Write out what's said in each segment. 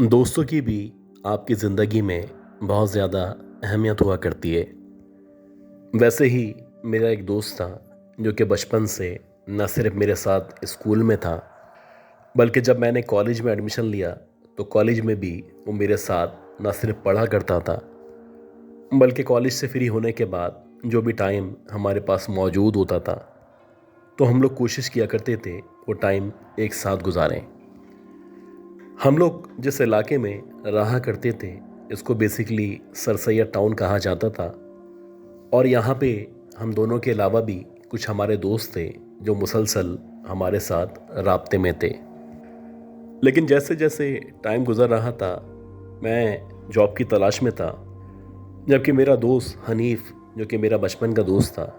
दोस्तों की भी आपकी ज़िंदगी में बहुत ज़्यादा अहमियत हुआ करती है। वैसे ही मेरा एक दोस्त था जो कि बचपन से न सिर्फ मेरे साथ स्कूल में था, बल्कि जब मैंने कॉलेज में एडमिशन लिया तो कॉलेज में भी वो मेरे साथ न सिर्फ पढ़ा करता था, बल्कि कॉलेज से फ्री होने के बाद जो भी टाइम हमारे पास मौजूद होता था तो हम लोग कोशिश किया करते थे वो टाइम एक साथ गुजारें। हम लोग जिस इलाके में रहा करते थे इसको बेसिकली सर सैयद टाउन कहा जाता था, और यहाँ पे हम दोनों के अलावा भी कुछ हमारे दोस्त थे जो मुसलसल हमारे साथ राब्ते में थे। लेकिन जैसे जैसे टाइम गुजर रहा था मैं जॉब की तलाश में था, जबकि मेरा दोस्त हनीफ जो कि मेरा बचपन का दोस्त था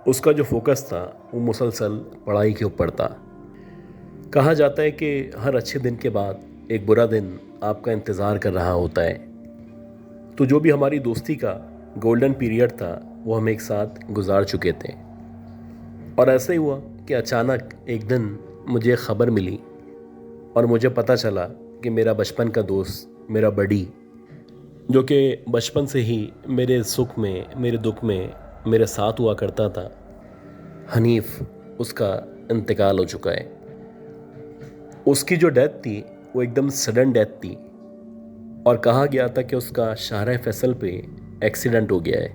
उसका जो फोकस था वो मुसलसल पढ़ाई के ऊपर था। कहा जाता है कि हर अच्छे दिन के बाद एक बुरा दिन आपका इंतज़ार कर रहा होता है। तो जो भी हमारी दोस्ती का गोल्डन पीरियड था वो हम एक साथ गुजार चुके थे, और ऐसे ही हुआ कि अचानक एक दिन मुझे एक ख़बर मिली और मुझे पता चला कि मेरा बचपन का दोस्त, मेरा बडी, जो कि बचपन से ही मेरे सुख में मेरे दुख में मेरे साथ हुआ करता था, हनीफ, उसका इंतकाल हो चुका है। उसकी जो डेथ थी वो एकदम सडन डेथ थी, और कहा गया था कि उसका शाहराह फैसल पे एक्सीडेंट हो गया है।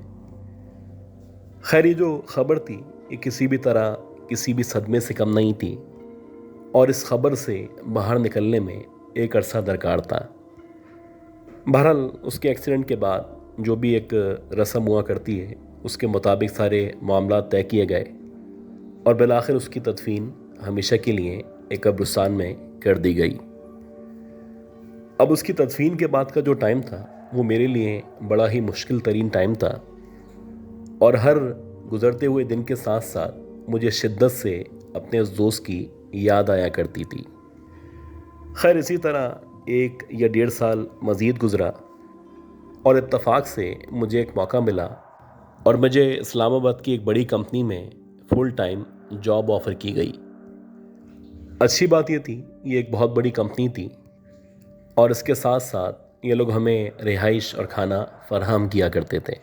खैर, ये जो खबर थी ये किसी भी तरह किसी भी सदमे से कम नहीं थी, और इस खबर से बाहर निकलने में एक अरसा दरकार था। बहरहाल उसके एक्सीडेंट के बाद जो भी एक रस्म हुआ करती है उसके मुताबिक सारे मामला तय किए गए, और बिलाखिर उसकी तदफीन हमेशा के लिए एक कब्रिस्तान में कर दी गई। अब उसकी तदफीन के बाद का जो टाइम था वो मेरे लिए बड़ा ही मुश्किल तरीन टाइम था, और हर गुज़रते हुए दिन के साथ साथ मुझे शिद्दत से अपने उस दोस्त की याद आया करती थी। खैर, इसी तरह 1 या 1.5 साल मज़ीद गुज़रा, और इत्तफ़ाक से मुझे एक मौका मिला और मुझे इस्लामाबाद की एक बड़ी कंपनी में फुल टाइम जॉब ऑफ़र की गई। अच्छी बात ये थी, ये एक बहुत बड़ी कंपनी थी, और इसके साथ साथ ये लोग हमें रिहाइश और खाना फराहम किया करते थे।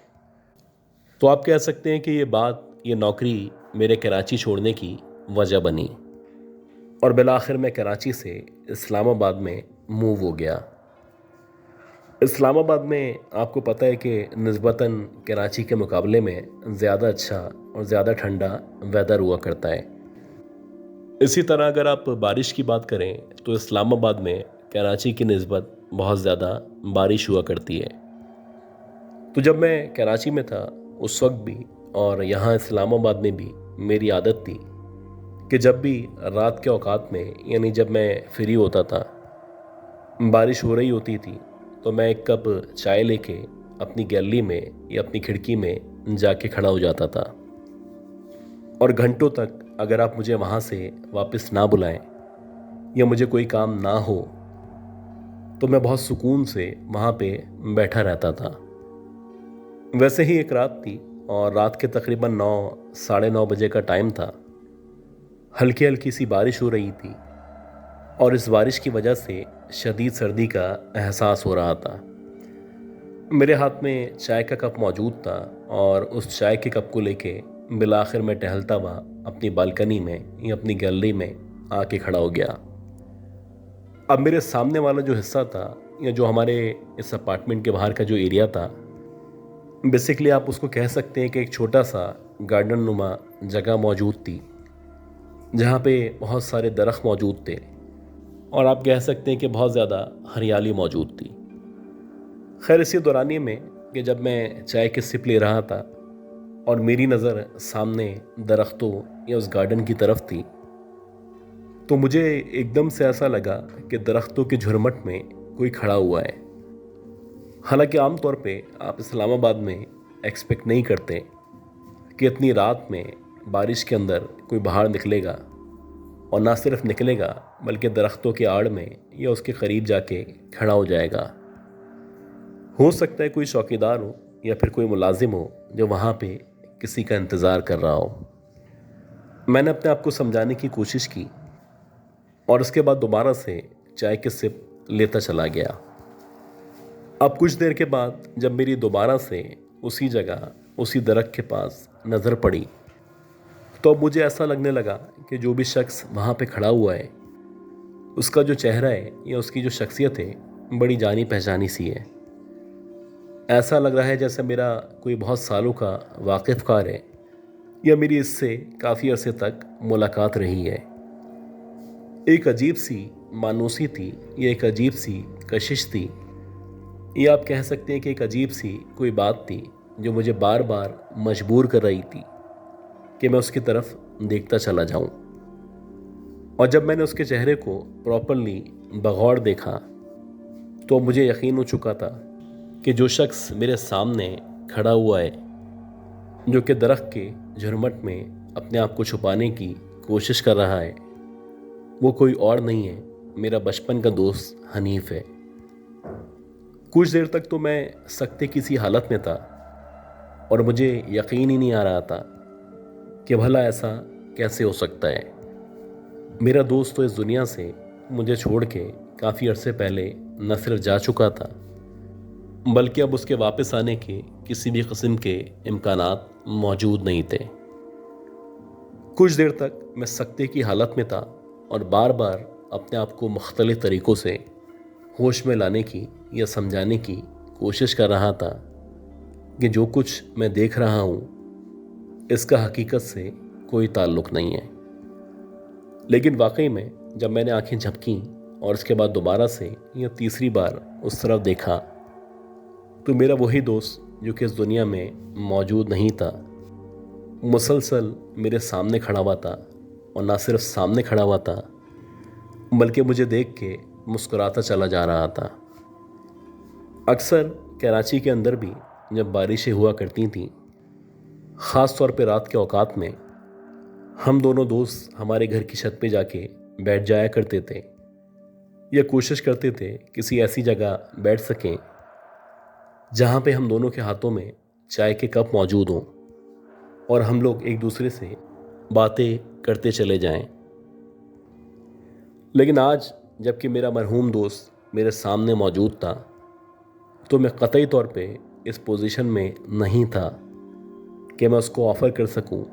तो आप कह सकते हैं कि ये नौकरी मेरे कराची छोड़ने की वजह बनी, और बिलाखिर मैं कराची से इस्लामाबाद में मूव हो गया। इस्लामाबाद में आपको पता है कि निस्बतन कराची के मुकाबले में ज़्यादा अच्छा और ज़्यादा ठंडा वेदर हुआ करता है। इसी तरह अगर आप बारिश की बात करें तो इस्लामाबाद में कराची की निस्बत बहुत ज़्यादा बारिश हुआ करती है। तो जब मैं कराची में था उस वक्त भी और यहाँ इस्लामाबाद में भी मेरी आदत थी कि जब भी रात के औकात में, यानी जब मैं फ्री होता था, बारिश हो रही होती थी, तो मैं एक कप चाय लेके अपनी गैलरी में या अपनी खिड़की में जाके खड़ा हो जाता था, और घंटों तक अगर आप मुझे वहाँ से वापस ना बुलाएं या मुझे कोई काम ना हो तो मैं बहुत सुकून से वहाँ पे बैठा रहता था। वैसे ही एक रात थी और रात के तकरीबन 9, साढ़े 9 बजे का टाइम था। हल्की हल्की सी बारिश हो रही थी, और इस बारिश की वजह से शदीद सर्दी का एहसास हो रहा था। मेरे हाथ में चाय का कप मौजूद था, और उस चाय के कप को लेके बिलाखिर मैं टहलता हुआ अपनी बालकनी में या अपनी गैलरी में आके खड़ा हो गया। अब मेरे सामने वाला जो हिस्सा था, या जो हमारे इस अपार्टमेंट के बाहर का जो एरिया था, बेसिकली आप उसको कह सकते हैं कि एक छोटा सा गार्डन नुमा जगह मौजूद थी, जहाँ पे बहुत सारे दरख्त मौजूद थे, और आप कह सकते हैं कि बहुत ज़्यादा हरियाली मौजूद थी। खैर, इसी दौरानिए में कि जब मैं चाय की सिप ले रहा था और मेरी नज़र सामने दरख्तों या उस गार्डन की तरफ थी, तो मुझे एकदम से ऐसा लगा कि दरख्तों के झुरमुट में कोई खड़ा हुआ है। हालांकि आमतौर पे आप इस्लामाबाद में एक्सपेक्ट नहीं करते कि इतनी रात में बारिश के अंदर कोई बाहर निकलेगा, और ना सिर्फ निकलेगा बल्कि दरख्तों के आड़ में या उसके करीब जाके खड़ा हो जाएगा। हो सकता है कोई चौकीदार हो या फिर कोई मुलाजिम हो जो वहाँ पे किसी का इंतज़ार कर रहा हो। मैंने अपने आप को समझाने की कोशिश की, और उसके बाद दोबारा से चाय की सिप लेता चला गया। अब कुछ देर के बाद जब मेरी दोबारा से उसी जगह उसी दरख्त के पास नज़र पड़ी तो अब मुझे ऐसा लगने लगा कि जो भी शख्स वहाँ पे खड़ा हुआ है उसका जो चेहरा है या उसकी जो शख्सियत है बड़ी जानी पहचानी सी है। ऐसा लग रहा है जैसे मेरा कोई बहुत सालों का वाकिफ़कार है या मेरी इससे काफ़ी अरसे तक मुलाकात रही है। एक अजीब सी मानूसी थी या एक अजीब सी कशिश थी या आप कह सकते हैं कि एक अजीब सी कोई बात थी जो मुझे बार बार मजबूर कर रही थी कि मैं उसकी तरफ देखता चला जाऊं। और जब मैंने उसके चेहरे को प्रॉपरली बगौर देखा तो मुझे यकीन हो चुका था कि जो शख्स मेरे सामने खड़ा हुआ है, जो कि दरख्त के झुरमुट में अपने आप को छुपाने की कोशिश कर रहा है, वो कोई और नहीं है, मेरा बचपन का दोस्त हनीफ है। कुछ देर तक तो मैं सख्ते की सी हालत में था और मुझे यकीन ही नहीं आ रहा था कि भला ऐसा कैसे हो सकता है। मेरा दोस्त तो इस दुनिया से मुझे छोड़ के काफ़ी अरसे पहले न सिर्फ जा चुका था बल्कि अब उसके वापस आने के किसी भी किस्म के इम्कानात मौजूद नहीं थे। कुछ देर तक मैं सख्ते की हालत में था और बार बार अपने आप को मुख्तलिफ तरीक़ों से होश में लाने की या समझाने की कोशिश कर रहा था कि जो कुछ मैं देख रहा हूँ इसका हकीकत से कोई ताल्लुक़ नहीं है। लेकिन वाकई में जब मैंने आंखें झपकीं और उसके बाद दोबारा से या तीसरी बार उस तरफ देखा तो मेरा वही दोस्त जो कि इस दुनिया में मौजूद नहीं था मुसलसल मेरे सामने खड़ा हुआ था और ना सिर्फ सामने खड़ा हुआ था बल्कि मुझे देख के मुस्कुराता चला जा रहा था। अक्सर कराची के अंदर भी जब बारिशें हुआ करती थीं, ख़ास तौर पे रात के औकात में, हम दोनों दोस्त हमारे घर की छत पे जाके बैठ जाया करते थे या कोशिश करते थे किसी ऐसी जगह बैठ सकें जहाँ पे हम दोनों के हाथों में चाय के कप मौजूद हों और हम लोग एक दूसरे से बातें करते चले जाएं। लेकिन आज जबकि मेरा मरहूम दोस्त मेरे सामने मौजूद था तो मैं कतई तौर पे इस पोजीशन में नहीं था कि मैं उसको ऑफ़र कर सकूं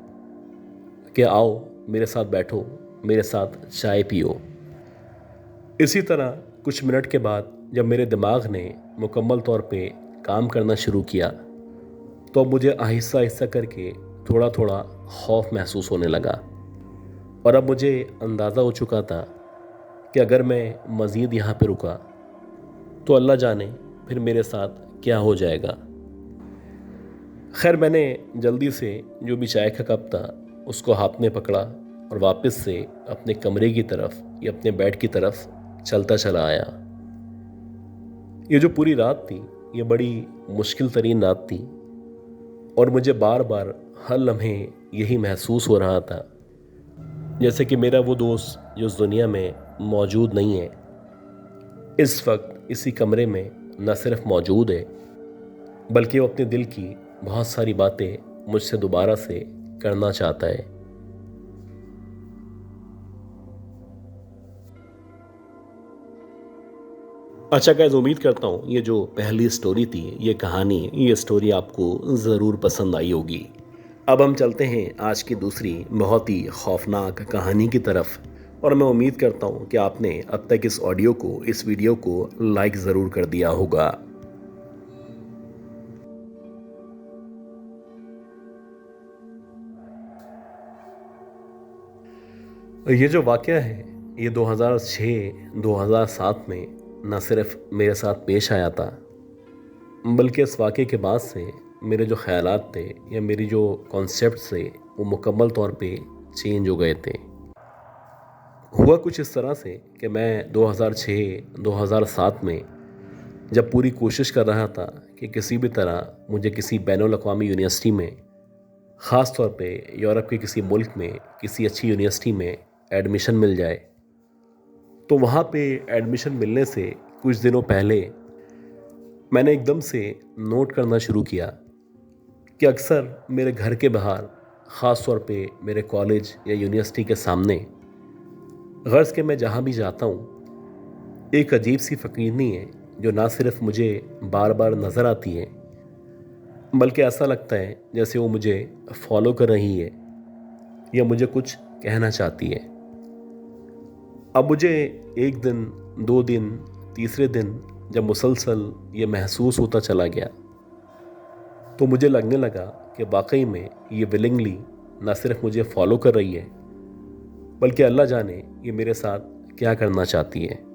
कि आओ मेरे साथ बैठो, मेरे साथ चाय पियो। इसी तरह कुछ मिनट के बाद जब मेरे दिमाग ने मुकम्मल तौर पे काम करना शुरू किया तो अब मुझे आहिस्ता आहिस्ता करके थोड़ा थोड़ा खौफ महसूस होने लगा और अब मुझे अंदाज़ा हो चुका था कि अगर मैं मज़ीद यहाँ पे रुका तो अल्लाह जाने फिर मेरे साथ क्या हो जाएगा। खैर मैंने जल्दी से जो भी चाय का कप था उसको हाथ में पकड़ा और वापस से अपने कमरे की तरफ या अपने बेड की तरफ चलता चला आया। ये जो पूरी रात थी ये बड़ी मुश्किल तरीन रात थी और मुझे बार बार हर लम्हे यही महसूस हो रहा था जैसे कि मेरा वो दोस्त जो इस दुनिया में मौजूद नहीं है इस वक्त इसी कमरे में न सिर्फ मौजूद है बल्कि वो अपने दिल की बहुत सारी बातें मुझसे दोबारा से करना चाहता है। अच्छा गाइस, उम्मीद करता हूँ ये जो पहली स्टोरी थी, ये कहानी, ये स्टोरी आपको ज़रूर पसंद आई होगी। अब हम चलते हैं आज की दूसरी बहुत ही खौफनाक कहानी की तरफ और मैं उम्मीद करता हूँ कि आपने अब तक इस ऑडियो को, इस वीडियो को लाइक ज़रूर कर दिया होगा। ये जो वाक़या है ये 2006-2007 में न सिर्फ मेरे साथ पेश आया था बल्कि इस वाक़े के बाद से मेरे जो ख़यालात थे या मेरी जो कॉन्सेप्ट थे वो मुकम्मल तौर पे चेंज हो गए थे। हुआ कुछ इस तरह से कि मैं 2006-2007 में जब पूरी कोशिश कर रहा था कि किसी भी तरह मुझे किसी बैनुल अक़वामी यूनिवर्सिटी में, ख़ास तौर पे यूरोप के किसी मुल्क में किसी अच्छी यूनिवर्सिटी में एडमिशन मिल जाए, तो वहाँ पे एडमिशन मिलने से कुछ दिनों पहले मैंने एकदम से नोट करना शुरू किया कि अक्सर मेरे घर के बाहर, ख़ास तौर पे मेरे कॉलेज या यूनिवर्सिटी के सामने, गर्ज़ के मैं जहाँ भी जाता हूँ एक अजीब सी फ़कीरनी है जो ना सिर्फ मुझे बार बार नज़र आती है, बल्कि ऐसा लगता है जैसे वो मुझे फॉलो कर रही है या मुझे कुछ कहना चाहती है। अब मुझे एक दिन, 2 दिन, तीसरे दिन जब मुसलसल ये महसूस होता चला गया, तो मुझे लगने लगा कि वाकई में ये विलिंगली ना सिर्फ मुझे फॉलो कर रही है, बल्कि अल्लाह जाने ये मेरे साथ क्या करना चाहती है।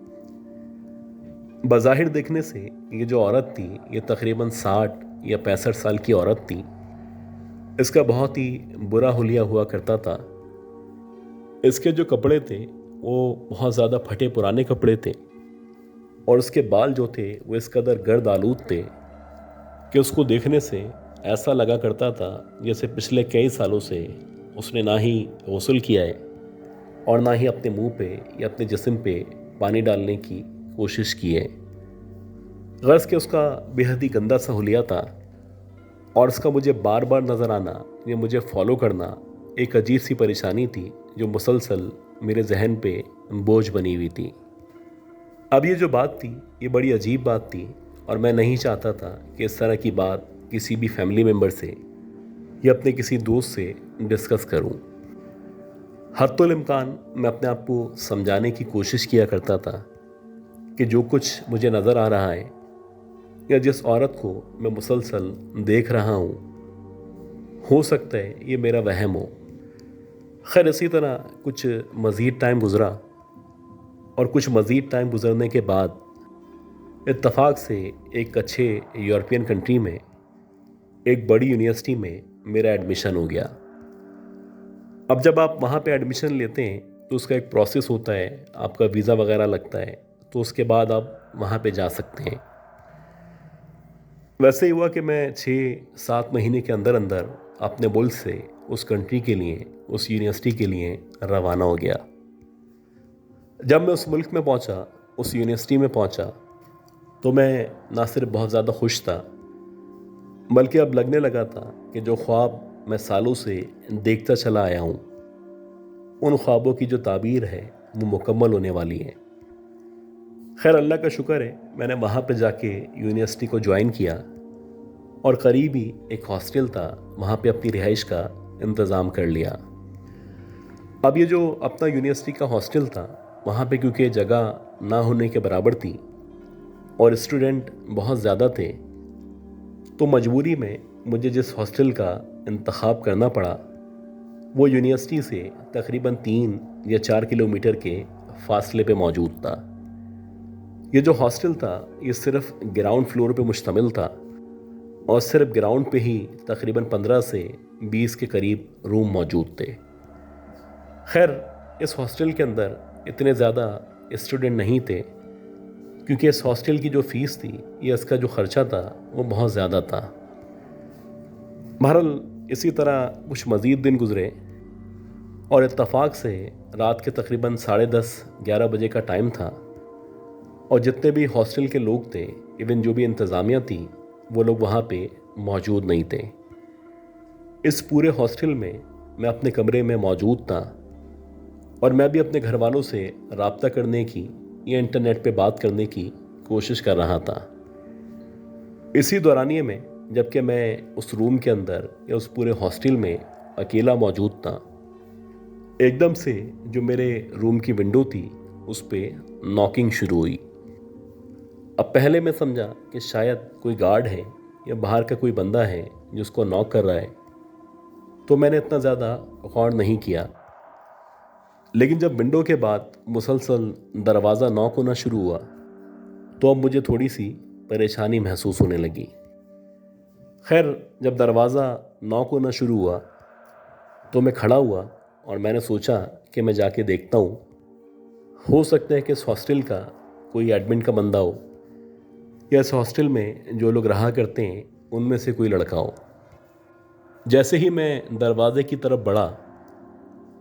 बज़ाहिर देखने से ये जो औरत थी, ये तकरीबन 60 या 65 साल की औरत थी। इसका बहुत ही बुरा हुलिया हुआ करता था। इसके जो कपड़े थे वो बहुत ज़्यादा फटे पुराने कपड़े थे, और उसके बाल जो थे वो इस कदर गर्द आलूद थे कि उसको देखने से ऐसा लगा करता था जैसे पिछले कई सालों से उसने ना ही गुस्ल किया है और ना ही अपने मुंह पे या अपने जिस्म पे पानी डालने की कोशिश की है। गर्ज के उसका बेहद ही गंदा सा हुलिया था, और उसका मुझे बार बार नज़र आना या मुझे फॉलो करना एक अजीब सी परेशानी थी जो मुसलसल मेरे जहन पे बोझ बनी हुई थी। अब ये जो बात थी ये बड़ी अजीब बात थी, और मैं नहीं चाहता था कि इस तरह की बात किसी भी फैमिली मेम्बर से या अपने किसी दोस्त से डिस्कस करूं। हत्तुल इम्कान मैं अपने आप को समझाने की कोशिश किया करता था कि जो कुछ मुझे नज़र आ रहा है या जिस औरत को मैं मुसलसल देख रहा हूँ, हो सकता है ये मेरा वहम हो। खैर, इसी तरह कुछ मज़ीद टाइम गुज़रा, और कुछ मज़ीद टाइम गुज़रने के बाद इत्तफाक से एक अच्छे यूरोपियन कंट्री में एक बड़ी यूनिवर्सिटी में मेरा एडमिशन हो गया। अब जब आप वहाँ पे एडमिशन लेते हैं तो उसका एक प्रोसेस होता है, आपका वीज़ा वगैरह लगता है, तो उसके बाद आप वहाँ पे जा सकते हैं। वैसे ही हुआ कि मैं 6-7 महीने के अंदर अंदर अपने मुल्क से उस कंट्री के लिए, उस यूनिवर्सिटी के लिए रवाना हो गया। जब मैं उस मुल्क में पहुँचा, उस यूनिवर्सिटी में पहुँचा, तो मैं ना सिर्फ बहुत ज़्यादा खुश था, बल्कि अब लगने लगा था कि जो ख्वाब मैं सालों से देखता चला आया हूँ, उन ख्वाबों की जो ताबीर है वो मुकम्मल होने वाली है। खैर, अल्लाह का शुक्र है, मैंने वहाँ पे जाके यूनिवर्सिटी को ज्वाइन किया, और करीब ही एक हॉस्टल था, वहाँ पे अपनी रिहाइश का इंतज़ाम कर लिया। अब ये जो अपना यूनिवर्सिटी का हॉस्टल था, वहाँ पे क्योंकि जगह ना होने के बराबर थी और स्टूडेंट बहुत ज़्यादा थे, तो मजबूरी में मुझे जिस हॉस्टल का इंतखाब करना पड़ा वो यूनिवर्सिटी से तकरीबन 3 या 4 किलोमीटर के फासले पे मौजूद था। ये जो हॉस्टल था ये सिर्फ ग्राउंड फ्लोर पे मुश्तमिल था, और सिर्फ ग्राउंड पे ही तकरीबन 15 से 20 के करीब रूम मौजूद थे। खैर, इस हॉस्टल के अंदर इतने ज़्यादा स्टूडेंट नहीं थे, क्योंकि इस हॉस्टल की जो फ़ीस थी या इसका जो ख़र्चा था वो बहुत ज़्यादा था। बहरहाल, इसी तरह कुछ मज़ीद दिन गुज़रे, और इत्तफाक से रात के तकरीबन 10:30-11 बजे का टाइम था, और जितने भी हॉस्टल के लोग थे, इवन जो भी इंतज़ामिया थी, वो लोग वहाँ पे मौजूद नहीं थे। इस पूरे हॉस्टल में मैं अपने कमरे में मौजूद था, और मैं भी अपने घर वालों से रब्ता करने की या इंटरनेट पे बात करने की कोशिश कर रहा था। इसी दौरानिए में जबकि मैं उस रूम के अंदर या उस पूरे हॉस्टल में अकेला मौजूद था, एकदम से जो मेरे रूम की विंडो थी उस पर नॉकिंग शुरू हुई। अब पहले मैं समझा कि शायद कोई गार्ड है या बाहर का कोई बंदा है जो उसको नॉक कर रहा है, तो मैंने इतना ज़्यादा गौर नहीं किया। लेकिन जब विंडो के बाद मुसलसल दरवाज़ा नॉक होना शुरू हुआ, तो अब मुझे थोड़ी सी परेशानी महसूस होने लगी। खैर, जब दरवाज़ा नॉक होना शुरू हुआ तो मैं खड़ा हुआ, और मैंने सोचा कि मैं जाके देखता हूँ। हो सकता है कि इस हॉस्टल का कोई एडमिन का बंदा हो, या इस हॉस्टल में जो लोग रहा करते हैं उनमें से कोई लड़का हो। जैसे ही मैं दरवाज़े की तरफ बढ़ा,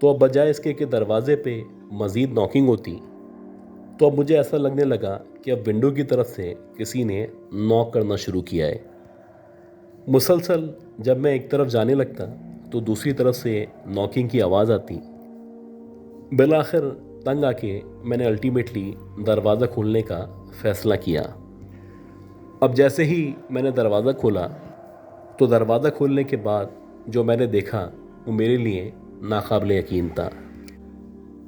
तो अब बजाय इसके कि दरवाज़े पे मज़ीद नॉकिंग होती, तो अब मुझे ऐसा लगने लगा कि अब विंडो की तरफ से किसी ने नॉक करना शुरू किया है। मुसलसल जब मैं एक तरफ जाने लगता तो दूसरी तरफ से नॉकिंग की आवाज़ आती। बिलाखिर तंग आके मैंने अल्टीमेटली दरवाज़ा खोलने का फ़ैसला किया। अब जैसे ही मैंने दरवाज़ा खोला तो दरवाज़ा खोलने के बाद जो मैंने देखा वो मेरे लिए नाकाबिले यकीन था।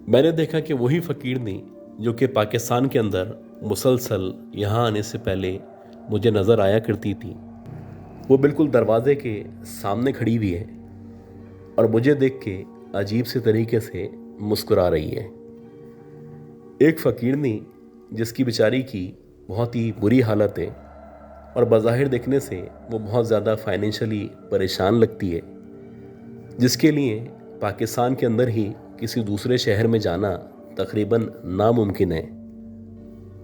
मैंने देखा कि वही फ़कीरनी जो कि पाकिस्तान के अंदर मुसलसल यहाँ आने से पहले मुझे नज़र आया करती थी, वो बिल्कुल दरवाज़े के सामने खड़ी हुई है और मुझे देख के अजीब से तरीके से मुस्कुरा रही है। एक फ़कीरनी जिसकी बेचारी की बहुत ही बुरी हालत है और बज़ाहिर देखने से वो बहुत ज़्यादा फाइनेंशियली परेशान लगती है, जिसके लिए पाकिस्तान के अंदर ही किसी दूसरे शहर में जाना तकरीबन नामुमकिन है।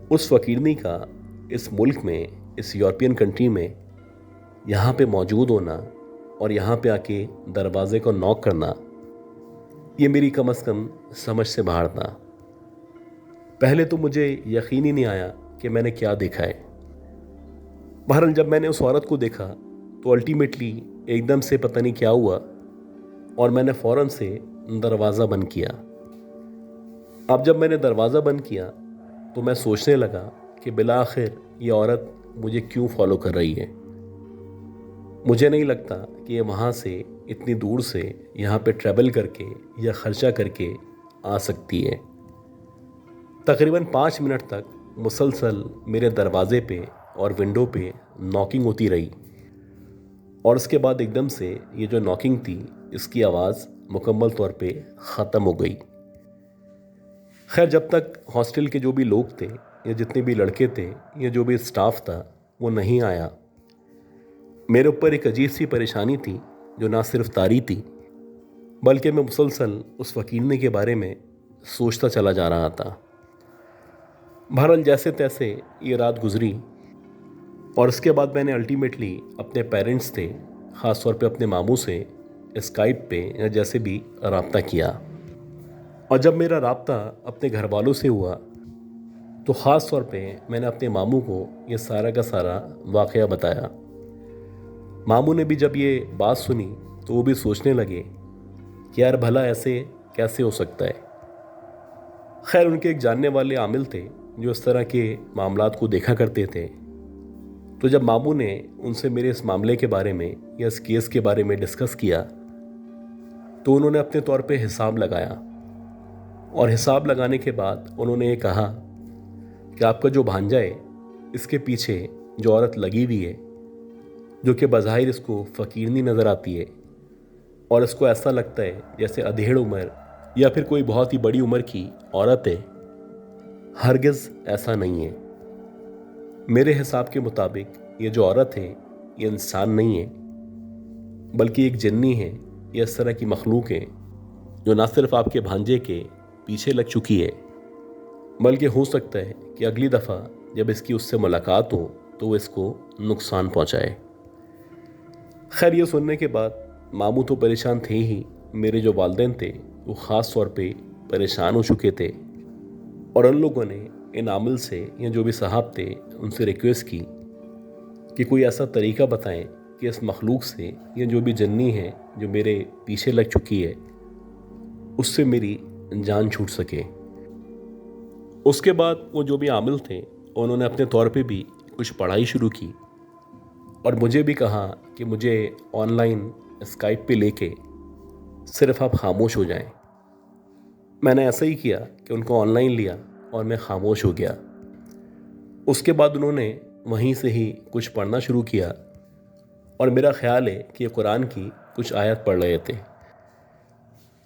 उस फ़कीरनी का इस मुल्क में, इस यूरोपियन कंट्री में यहाँ पे मौजूद होना और यहाँ पे आके दरवाज़े को नॉक करना, ये मेरी कम से कम समझ से बाहर था। पहले तो मुझे यकीन ही नहीं आया कि मैंने क्या देखा है। बहरहाल जब मैंने उस औरत को देखा तो अल्टीमेटली एकदम से पता नहीं क्या हुआ और मैंने फ़ौरन से दरवाज़ा बंद किया। अब जब मैंने दरवाज़ा बंद किया तो मैं सोचने लगा कि बिला आखिर ये औरत मुझे क्यों फॉलो कर रही है। मुझे नहीं लगता कि ये वहाँ से इतनी दूर से यहाँ पे ट्रैवल करके या ख़र्चा करके आ सकती है। तकरीबन 5 मिनट तक मुसलसल मेरे दरवाज़े पे और विंडो पे नॉकिंग होती रही और उसके बाद एकदम से ये जो नॉकिंग थी इसकी आवाज़ मुकम्मल तौर पे ख़त्म हो गई। खैर, जब तक हॉस्टल के जो भी लोग थे या जितने भी लड़के थे या जो भी स्टाफ था वो नहीं आया, मेरे ऊपर एक अजीब सी परेशानी थी जो ना सिर्फ तारी थी बल्कि मैं मुसलसल उस फ़कीरनी के बारे में सोचता चला जा रहा था। बहरहाल जैसे तैसे ये रात गुजरी और इसके बाद मैंने अल्टीमेटली अपने पेरेंट्स से, ख़ास तौर पे अपने मामू से स्काइप पे या जैसे भी रब्ता किया। और जब मेरा रब्ता अपने घर वालों से हुआ तो ख़ास तौर पे मैंने अपने मामू को ये सारा का सारा वाक़या बताया। मामू ने भी जब ये बात सुनी तो वो भी सोचने लगे कि यार भला ऐसे कैसे हो सकता है। खैर, उनके एक जानने वाले आमिल थे जो इस तरह के मामलात को देखा करते थे। तो जब मामू ने उनसे मेरे इस मामले के बारे में या इस केस के बारे में डिस्कस किया तो उन्होंने अपने तौर पे हिसाब लगाया और हिसाब लगाने के बाद उन्होंने ये कहा कि आपका जो भांजा है इसके पीछे जो औरत लगी हुई है, जो कि बज़ाहिर इसको फ़कीरनी नज़र आती है और इसको ऐसा लगता है जैसे अधेड़ उम्र या फिर कोई बहुत ही बड़ी उम्र की औरत है, हरगिज़ ऐसा नहीं है। मेरे हिसाब के मुताबिक ये जो औरत है ये इंसान नहीं है बल्कि एक जिन्नी है या इस तरह की मखलूक है जो ना सिर्फ आपके भांजे के पीछे लग चुकी है बल्कि हो सकता है कि अगली दफ़ा जब इसकी उससे मुलाकात हो तो वो इसको नुकसान पहुंचाए। खैर, ये सुनने के बाद मामू तो परेशान थे ही, मेरे जो वालिदैन थे वो ख़ास तौर पे परेशान हो चुके थे और उन लोगों ने इन आमिल से या जो भी साहब थे उनसे रिक्वेस्ट की कि कोई ऐसा तरीका बताएं कि इस मखलूक से या जो भी जन्नी है जो मेरे पीछे लग चुकी है उससे मेरी जान छूट सके। उसके बाद वो जो भी आमिल थे उन्होंने अपने तौर पे भी कुछ पढ़ाई शुरू की और मुझे भी कहा कि मुझे ऑनलाइन स्काइप पे लेके सिर्फ आप खामोश हो जाएं। मैंने ऐसा ही किया कि उनको ऑनलाइन लिया और मैं खामोश हो गया। उसके बाद उन्होंने वहीं से ही कुछ पढ़ना शुरू किया और मेरा ख्याल है कि ये कुरान की कुछ आयत पढ़ रहे थे।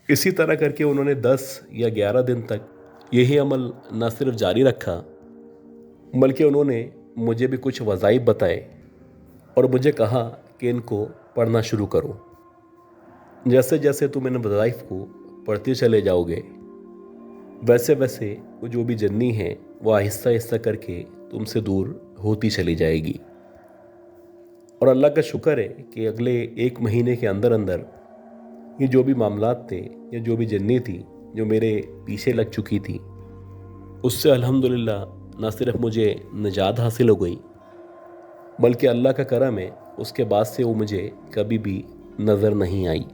इसी तरह करके उन्होंने 10 या 11 दिन तक यही अमल न सिर्फ जारी रखा बल्कि उन्होंने मुझे भी कुछ वज़ाइफ बताए और मुझे कहा कि इनको पढ़ना शुरू करो। जैसे जैसे तुम इन वज़ाइफ को पढ़ते चले जाओगे वैसे वैसे वो जो भी जन्नी है वो आहिस्ता आहिस्ता करके तुमसे दूर होती चली जाएगी। और अल्लाह का शुक्र है कि अगले 1 महीने के अंदर अंदर ये जो भी मामलात थे या जो भी जन्नी थी जो मेरे पीछे लग चुकी थी उससे अल्हम्दुलिल्लाह न सिर्फ मुझे निजात हासिल हो गई बल्कि अल्लाह का करम है उसके बाद से वो मुझे कभी भी नज़र नहीं आई।